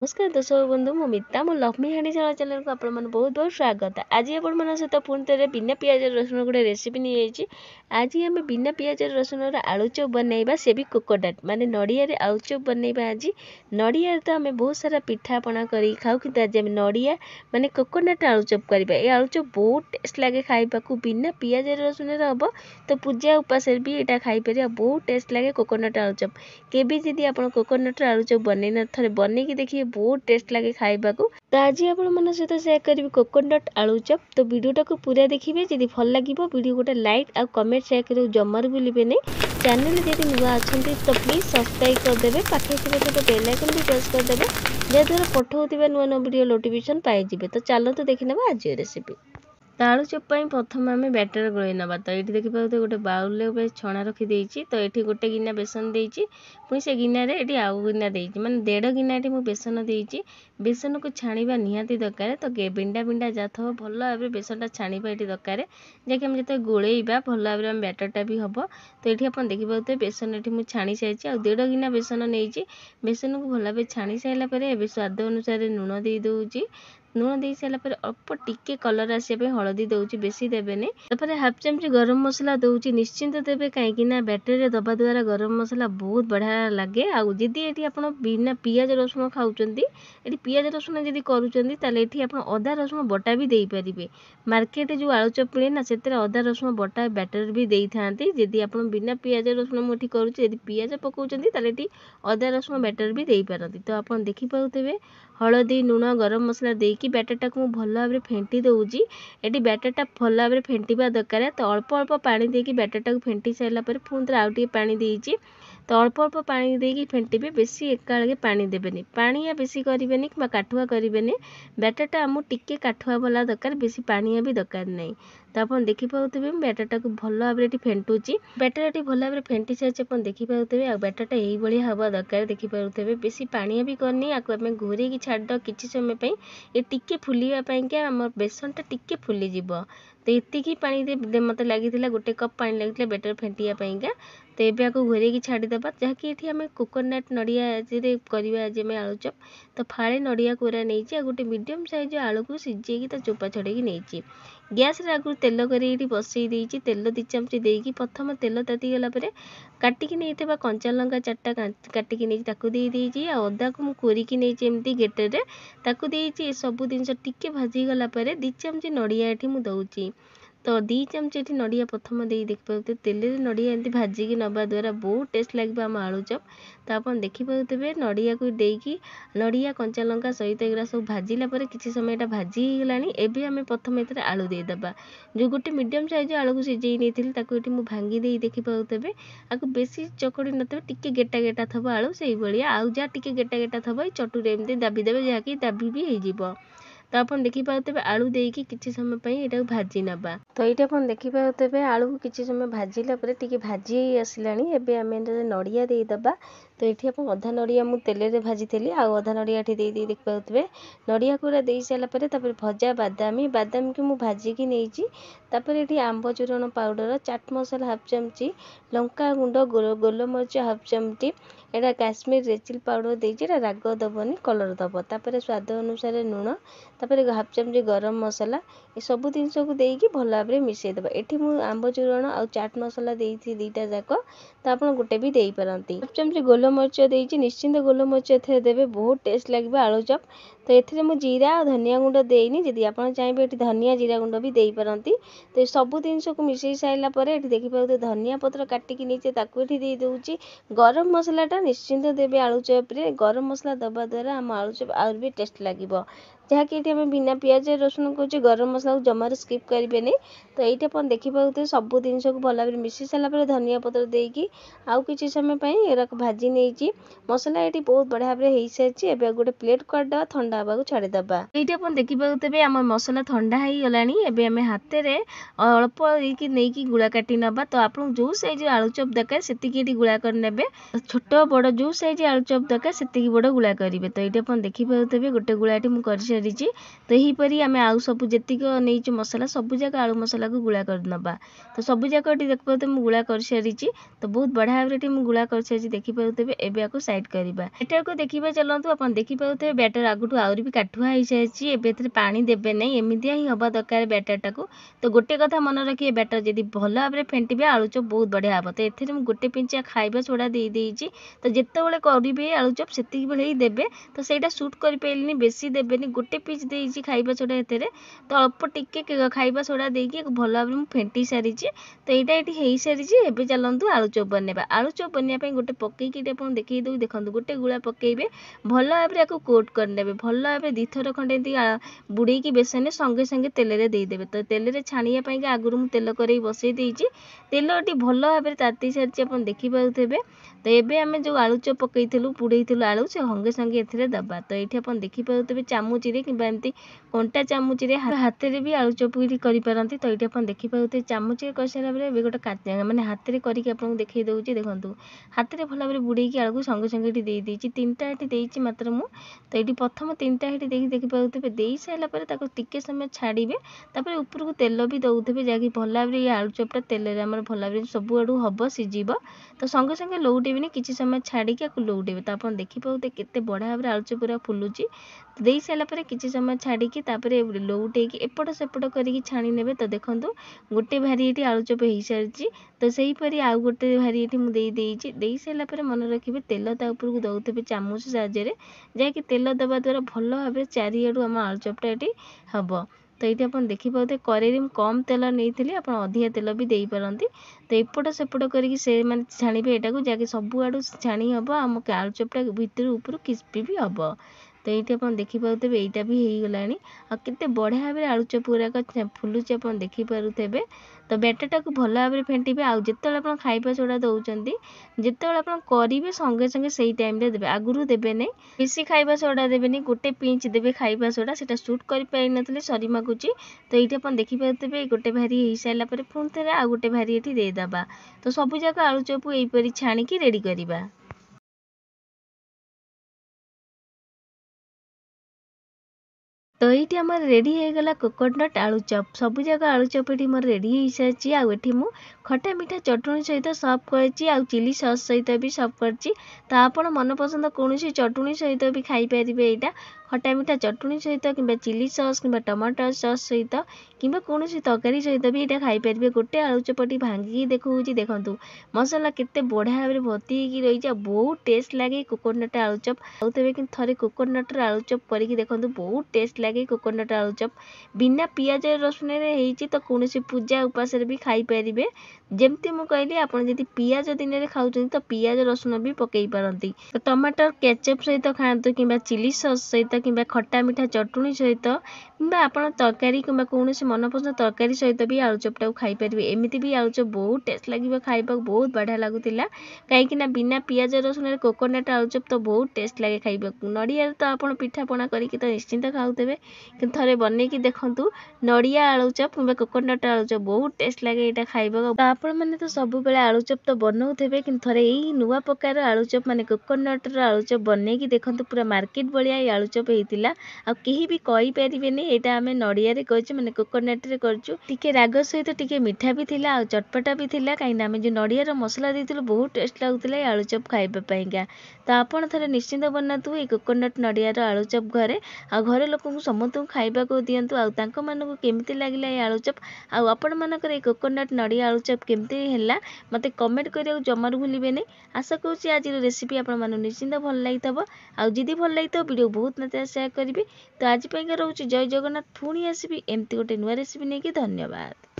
नमस्कार दर्शक बंधु मु मिता मो लक्ष्मी हांडी चैनल को आप बहुत बहुत स्वागत। आज आपण मन सहित पुणी थे बिना पियाज रसुण गोटे रेसिपी नहीं आज आम बिना पियाज रसुण आलू चॉप बनइबा से भी कोकोनट माने नड़िया रे आलू चॉप बनइबा। आज नड़िया तो आम बहुत सारा पिठापଣା करी खाऊ कि आज आम नड़िया माने कोकोनट आलू चॉप करबा। ए आलू चॉप बहुत टेस्ट लगे खाइबाकू बिना पियाज रसुण हम तो पूजा उपास भी यहाँ खाई पारे बहुत टेस्ट लगे कोकोनट आलू चॉप। केबी जदि आप कोकोनट आलू चॉप बनई थे बनईकी देखिए बहुत टेस्ट लगे खाइबाकू। तो आज आपण मन सहित शेयर करी कोकोनट आलू चॉप। तो वीडियोटा को पूरा देखिए जदि भल लगे वीडियो गोटे लाइक और कमेंट शेयर कर जमार भूलिए नहीं। चैनल जब नुआ अच्छा तो प्लीज सब्सक्राइब करदे पाखे थे बेल आइकन भी प्रेस करदे जहाँद्वारा पठाऊा नुआ नुआ वीडियो नोटिफिकेशन पाइबे। तो चलते देखने आज रेसिपी। तो आलू चॉप प्रथम आम बैटर गोल ना। तो ये देखिए गोटे बाउल छणा रखी तो ये गोटे गिना बेसन देती पुणी से गिनार ये आउ गिना देती माने 1.5 गिना बेसन देती। बेसन को छाणीबा निहाती दरकार। तो बिंडा बिंडा जाथो भल भाव बेसनटा छाणीबा ये दरकार जैकि आम जो गोलेबा भल भाव आम बैटरटा भी हम। तो ये आप देखिए बेसन ये मुझे छाणी सारी 1.5 गिना बेसन नहीं। बेसन को भल भाव छाणी सारापर स्वाद अनुसार लुण दे दूँगी। लुण दे सारापर अल्प टिके कलर आसापे हलदी दौची बेसी देवेनि। तापर हाफ चमच गरम मसला दौची निश्चिंत देवे कहीं बैटर दबा द्वारा गरम मसला बहुत बढ़िया लगे। आदि ये आप बिना पियाज रसुण खाऊँ ये पियाज रसुण जब कर अदा रसुण बटा भी दे पारे। मार्केट जो आलू चॉप मिले ना से अदा रसुण बटा बैटर भी दे था। जदि आप बिना पियाज रसुण मुझे करुँचे पियाज पकाउछंती अदा रसुण बैटर भी दे पारती। तो आप देखिपे हलदी लुण गरम मसला देकी बैटरटा को भल भाव फेंटी दूँगी। ये बैटरटा भल भाव फेंटा दरकार। तो अल्प अल्प पानी देकी बैटरटा को फेंटी सारापर पुणी थे आउ पानी देती। तो अल्प अल्प पानी देकी फेंटे बेसी एकागे पानी देवेनि पानिया बेसी करेनि कि काठुआ करेनि। बैटरटा आमको टिके काठुआ वाला दरकार बेसी पानिया भी दरकार नहीं। तो आप देखिपे बैटरटा को भल भाव फेंटुची बैटर ये भल भाव फेंटी सारी आप देखिपे आ बैटरटा यही हवा दरकार। देखिपे बेसी पानिया भी करनी आपको आम घोरे छाड़ किसी समय ये टिके फुलवाई आम बेसनटा टिके फुलीज। तो ये पानी मत लगी गोटे कप पानी लगी बैटर फेंटापी। तो ये आपको घोरे छाड़ीदे जहाँकि ये आम कोकोनट नड़िया करवा आज आम आलू चॉप। तो फाड़े नड़िया कोरा नहीं गोटे मीडियम साइज आलू को सीझे चोपा छड़े नहीं। गैस आगु तेल कर बसई देती तेल 2 चमच देकी प्रथम तेल तातीगला काटिकी नहीं कंचा लंका 4टा काटिकी नहीं दे देती। अदा को मुझे कोरिकी नहीं एमती गेटर ताकू देती। सब जिन टिके भाजीगला 2 चमच नड़िया ये मुझे दौची। तो 2 चमच ये नड़िया प्रथम दे देखिए तेल नड़िया एमती भाजिकी नवा द्वारा बहुत टेस्ट लगे आम आलू चॉप। तो आप देखिपे नड़िया को देकी नड़िया कंचा लंका सहित एगुरा सब भाजिला किसी समय यहाँ भाजीगला। एवं आम प्रथम ये आलू देदेबा जो गोटे मीडियम साइज आलू को सीझे नहीं मुझे भांगी दे देखिपे आपको बेसी चकड़ी न टे गेटा गेटा थब आलू से आउ जहाँ टे गेटा गेटा थब चटुरे एमती दाबीदेवे जहाँकि दाबी भी हो। तो आप देखिपे आलू देकी किसी समय यहाँ भाजी नवा। तो ये आप देखिपे आलू को किसी समय भाजिला टे भाजी आसला एवं आम नड़िया देदेबा। तो ये आप अधा नड़िया मुझे तेल भाजी आउ अधा नड़िया दे देखिपे नड़िया को दे सारापर भजा बादामी बादाम की मुझे भाजिकी नहीं। ये आंब चूरण पाउडर चाट मसला हाफ चमची लंका गुंड गोलमरीच हाफ चमची एटा काश्मीर रेचिल पाउडर देती राग दबनी कलर दब। तापर स्वाद अनुसार लुण तापर हाफ चमची गरम मसला ये सब जिनस को देकी भल भाव मिसईदेव। ये मुझे आंब चूरण आ चाट मसला देती 2टा जाक। तो आप गोटे भी दे पारती। हाफ चमची गोलमरीच देती निश्चिंत गोलमरीच ए देवे बहुत टेस्ट लगे आलू चॉप। तो ये मुझे जीरा और धनिया गुंड देनी जदि आप चाहिए ये धनिया जीरा गुंड भी दे पारती। तो ये सब जिनस को मिसई सारापर ये देखिए धनिया पत्र काटिकी नहीं दे दूँगी। गरम मसलाटा निश्चिंत देवे आलू चॉप रे गरम मसला दबा द्वारा आम आलू चॉप आहुरी भी टेस्ट लगे जहाँकि ये आम बिना पियाज रसुण करुचे गरम मसला को जमार स्किप करेंगे। तो ये आप देखिए सब जिनस को भल भाव मिसई सारापर धनिया पत्र देकी आउ किसी समय ये भाजी नहीं मसला ये बहुत बढ़िया भाव हो सारी। एवं गोटे प्लेट करदे ठंडा हाँ छाड़ीदे। ये आप देखिए आम मसला ठंडा हो गला आम हाथ में अल्प नहीं गुड़ा काटी नवा। तो आप जो साइज आलू चॉप दरकार से गुड़ा करने छोट बड़ जो साइज आलू चॉप दरकार से बड़ गुड़ा करेंगे। तो ये आप देखिए गोटे गुड़ा मुझे कर सारी। तो यहीपरी आम आउ सब जी नहीं मसला सब जाक आलू मसला को गुड़ा करनबा। तो सब जाक देखिए तो मुझे गुड़ा कर सारी। तो बहुत बढ़िया भाव में गुड़ा कर सारी देखिपे। एवं आपको साइड करवा बैटर को देखिए चलतु आप देखिपे बैटर आगुठू आहरी भी काठुआ हो सारी। एवं पानी देवे नहीं एमती ही हवा दरकार बैटरटा को। तो गोटे कथा मन रखिए बैटर जब भल भाव में फेंटे आलुचप बहुत बढ़िया हम। तो ये गोटे पिंचा खाଇବା सोडा दे देइछि। तो जितेबाला करेंगे आलुचप से ही देवे। तो सहीटा सुट कर पारे बेसी देवेनि गोटे पिच देइछि खाଇବା सोडा एते। तो अल्प टिके खाଇବା सोडा देकी भल भाव में फेंटी सारी। तो यहाँ ये सारी। एवं चलतु आलुचप बनवा। आलुचप बनवाई गोटे पकईकि देखिए दूँ देखो गोटे गुड़ा पकेबे भल भाव में कोट करने भल भाव में 2 थर खंडे बुड़ेकी बेसन संगे संगे तेल रे देदेवे। तो तेल रे छाणिया आगुरी मुझे तेल कर बसई देइछि। तेल ये भल भाव में ताती सारी आप देखिपे। तो ये आम जो आलुचप पकईलु पुड़ेलु आलू से संगे संगे एथिरे दबा। तो ये आप देखिपे चामुची कि एमती कंटा चामुची हाथ में भी आलुचप करपारती। तो ये आप देखिपे चामुची कर सारा गोटे मानने हाथ में करके आपको देखई दूसरी देखूँ हाथ में भल भाव में बुड़ेकी आलू संगे संगे दे देइछि 3टा ये देइछि मात्र मु। तो ये प्रथम 3टा ये देखिपे दे सारापर टिके समय छाड़े तापर ऊपर को तेल भी दौथे जहाँकि भल भाव में आलुचपटा तेल आम भल भाव में सब आड़ू हम सीझब। तो संगे संगे लौटेबी किसी समय छाड़ी लौटेबे। तो आप देखिपे केते बढ़िया भाव में आलुचप पूरा फुलुची। तो दे सारापर किसी समय छाड़ी लौटेकी एपट सेपट करके छाणी ने। तो देखूँ गोटे भारी ये आलुचप हो सारी। तो सहीपरी आउ गोटे भारी ये मुझे दे सारापर मन रखिए तेल ता उपरको दौथे चामच साहाय्य जहाँकि तेल देवा द्वारा भल भाव में चारिआडू आम आलुचपटा ये हम। तो ये आप देखिपे कड़े कम तेल नहीं आप अधिका तेल भी दे पारती। तो एपट सेपट करके से मैंने छाणीबे यहाँ जहाँकि सब आड़ू छाणी हम आम आलुचपटा भितर ऊपर क्रिस्पी भी हम। तो ये आप देखिपे यहाँ भी हो गला आते बढ़िया भाव में आलुचप गुराक फुलुची आप देखिपे। तो बैटरटा को भल भाव में फेंटे आउ जिते आप खाଇବା सोडा दौरान जिते आप करेंगे संगे संगे से टाइम देवे आगुरी देवे नहीं बेसी खाଇବା सोडा देवे गोटे पिंच देवे खाଇବା सोडा से सुट कर पारि नथिले सरी मागुची। तो ये आप देखिपे गोटे भारी हो सारापर पुणी थे आउ गोटे भारी ये देदेबा। तो सब जाक आलुचप यहीपरी छाणिकी रेडी करवा। तो ये आम रेडी हो गला कोकोनट आलुचप सब जाक आलुचप ये मोर रेडी हो सारी। आठी मु खटा मीठा चटणी सहित सर्व कर चिली सॉस सहित भी सर्व कर। तो आप मनपसंद कौन चटणी सहित भी खाईपारे यहाँ खटा मीठा चटणी सहित कि चिली सॉस कि टमाटर सॉस सहित कि कौन तरकारी सहित भी यहाँ खाईपारे। गोटे आलुचपटी भांगिकी देखूँ देखूँ मसला केते बढ़िया भाव में भर्ती रही बहुत टेस्ट लगे कोकोनट आलुचप। आउे कि थे कोकोनट आलुचप करके देखूँ बहुत टेस्ट लगे कोकोनट आलुचप बिना पियाज रसुन होती। तो कौन पूजा उपास भी खाईपारे जमती मुझे कहली आप पियाज दिन में खाऊँ तो पियाज रसुन भी पकई पारती। तो टमाटर केचप सहित खातु कि चिली सॉस सहित कि खटा मीठा चटणी सहित कि आप तरकारी कि कौन मनपसंद तरकारी सहित भी आलुचपटा खाईपारे। एमती भी आलुचप बहुत टेस्ट लगे खाइबा बहुत बढ़िया लगुला कहीं बिना पियाज रसुन कोकोनट आलुचप तो बहुत टेस्ट लगे खाइबा। नड़िया तो आप पिठापणा करके तो निश्चिंत खाऊे कि थे बनईकी देखूँ नड़िया आलुचप कि कोकोनट आलुचप बहुत टेस्ट लगे यहाँ खाइबा। तो आपण मैंने तो सब बेले आलुचप तो बनाऊे कि थे यही नुआ प्रकार आलुचप माने कोकोनट आलुचप बनईकी देखूँ पूरा मार्केट भाया आलुचप होता। आ कहीं भी कहींपारे यहाँ आम नड़िया माने कोकोनट रे करचु टिके राग सहित टिके मीठा भी थिला आ चटपटा भी थिला कहीं आम जो नड़िया मसला देथिलु बहुत टेस्ट लगुला आलुचप खाइबापाईका। तो आपण थे निश्चिंत बनातु ये कोकोनट नड़ियार आलुचप घरे आ घरे लोक समस्त खाइबा को दिंतु आंक मानक केमती लगिला ये आलुचप आपण मानकर ये कोकोनट नड़िया आलुचप केमती है मते कमेंट करिया जमार भूलिबे नहीं। आशा करूँ आज रेसिपी आपण मानक निश्चिंत भल लगी आदि भल लगी वीडियो बहुत मात्रा शेयर करेंगे। तो आज रोचे जय जगन्नाथ पुणी आसबि एमती गोटे नुआ रेसिपी नहीं। धन्यवाद।